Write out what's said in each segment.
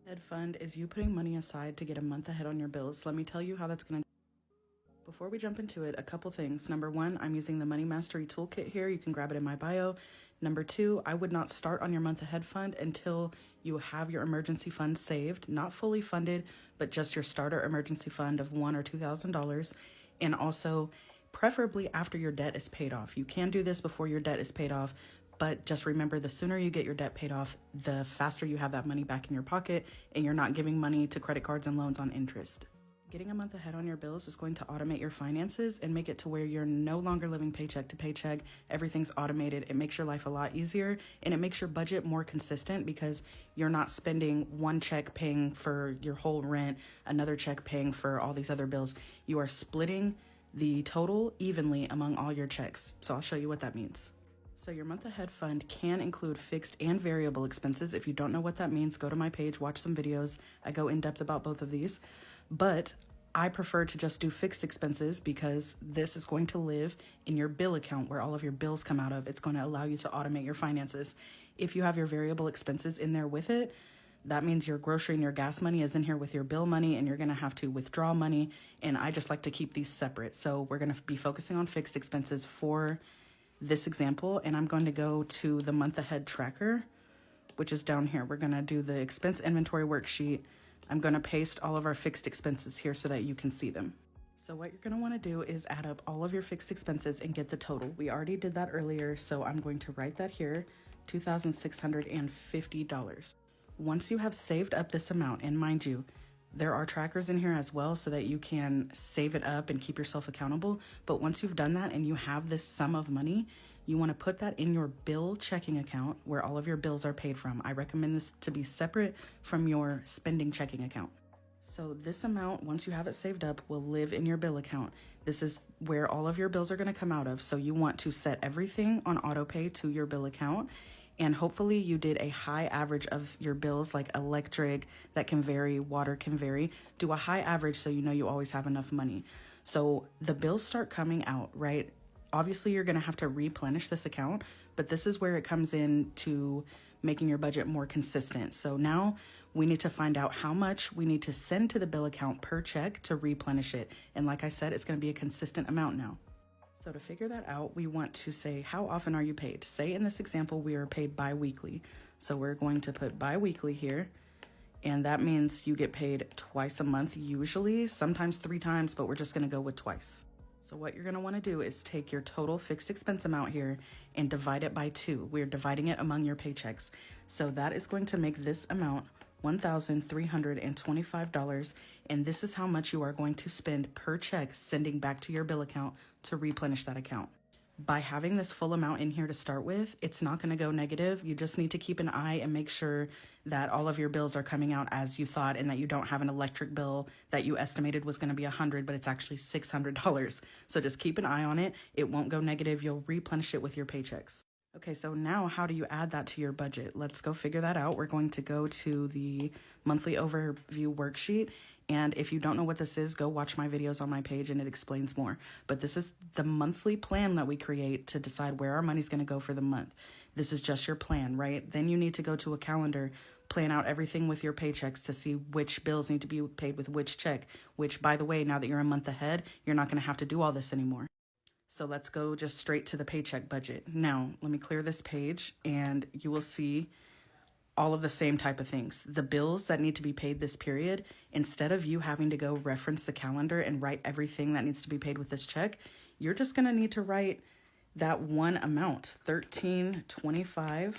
Head fund is you putting money aside to get a month ahead on your bills. Let me tell you how that's going to. Before we jump into it, a couple things. Number one, I'm using the Money Mastery Toolkit here. You can grab it in my bio. Number two, I would not start on your month ahead fund until you have your emergency fund saved, not fully funded, but just your starter emergency fund of $1,000 or $2,000. And also, preferably after your debt is paid off. You can do this before your debt is paid off, but just remember, the sooner you get your debt paid off, the faster you have that money back in your pocket and you're not giving money to credit cards and loans on interest. Getting a month ahead on your bills is going to automate your finances and make it to where you're no longer living paycheck to paycheck. Everything's automated. It makes your life a lot easier, and it makes your budget more consistent because you're not spending one check paying for your whole rent, another check paying for all these other bills. You are splitting the total evenly among all your checks. So I'll show you what that means. So your month ahead fund can include fixed and variable expenses. If you don't know what that means, go to my page, watch some videos. I go in depth about both of these. But I prefer to just do fixed expenses because this is going to live in your bill account where all of your bills come out of. It's going to allow you to automate your finances. If you have your variable expenses in there with it, that means your grocery and your gas money is in here with your bill money, and you're going to have to withdraw money. And I just like to keep these separate. So we're going to be focusing on fixed expenses for this example. And I'm going to go to the month ahead tracker, which is down here. We're going to do the expense inventory worksheet. I'm going to paste all of our fixed expenses here so that you can see them. So what you're going to want to do is add up all of your fixed expenses and get the total. We already did that earlier, so I'm going to write that here, $2,650. Once you have saved up this amount, and mind you, there are trackers in here as well so that you can save it up and keep yourself accountable. But once you've done that and you have this sum of money, you want to put that in your bill checking account where all of your bills are paid from. I recommend this to be separate from your spending checking account. So this amount, once you have it saved up, will live in your bill account. This is where all of your bills are going to come out of. So you want to set everything on auto pay to your bill account. And hopefully you did a high average of your bills, like electric, that can vary, water can vary. Do a high average so you know you always have enough money. So the bills start coming out, right? Obviously, you're going to have to replenish this account, but this is where it comes in to making your budget more consistent. So now we need to find out how much we need to send to the bill account per check to replenish it. And like I said, it's going to be a consistent amount now. So to figure that out, we want to say, how often are you paid? Say in this example, we are paid bi-weekly. So we're going to put bi-weekly here. And that means you get paid twice a month, usually, sometimes 3 times, but we're just going to go with twice. So what you're going to want to do is take your total fixed expense amount here and divide it by 2. We're dividing it among your paychecks. So that is going to make this amount $1,325. And this is how much you are going to spend per check sending back to your bill account to replenish that account. By having this full amount in here to start with, it's not going to go negative. You just need to keep an eye and make sure that all of your bills are coming out as you thought and that you don't have an electric bill that you estimated was going to be $100, but it's actually $600. So just keep an eye on it. It won't go negative. You'll replenish it with your paychecks. Okay, so now how do you add that to your budget? Let's go figure that out. We're going to go to the monthly overview worksheet. And if you don't know what this is, go watch my videos on my page and it explains more. But this is the monthly plan that we create to decide where our money's going to go for the month. This is just your plan, right? Then you need to go to a calendar, plan out everything with your paychecks to see which bills need to be paid with which check, which, by the way, now that you're a month ahead, you're not going to have to do all this anymore. So let's go just straight to the paycheck budget. Now, let me clear this page and you will see all of the same type of things. The bills that need to be paid this period, instead of you having to go reference the calendar and write everything that needs to be paid with this check, you're just going to need to write that one amount, $1,325,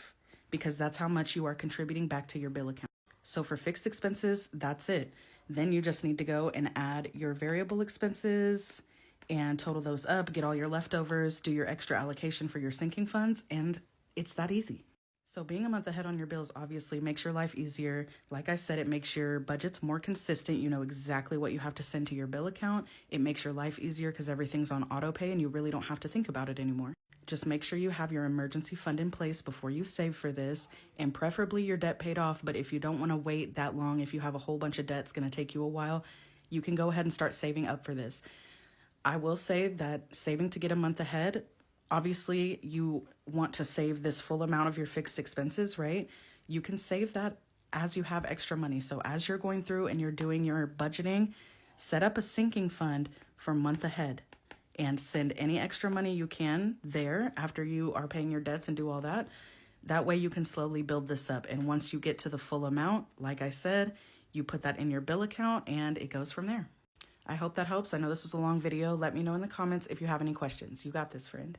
because that's how much you are contributing back to your bill account. So for fixed expenses, that's it. Then you just need to go and add your variable expenses and total those up, get all your leftovers, do your extra allocation for your sinking funds, and it's that easy. So being a month ahead on your bills obviously makes your life easier. Like I said, it makes your budgets more consistent. You know exactly what you have to send to your bill account. It makes your life easier because everything's on auto pay and you really don't have to think about it anymore. Just make sure you have your emergency fund in place before you save for this, and preferably your debt paid off. But if you don't want to wait that long, if you have a whole bunch of debt, it's going to take you a while, you can go ahead and start saving up for this. I will say that saving to get a month ahead, obviously you want to save this full amount of your fixed expenses, right? You can save that as you have extra money. So as you're going through and you're doing your budgeting, set up a sinking fund for month ahead and send any extra money you can there after you are paying your debts and do all that. That way you can slowly build this up. And once you get to the full amount, like I said, you put that in your bill account and it goes from there. I hope that helps. I know this was a long video. Let me know in the comments if you have any questions. You got this, friend.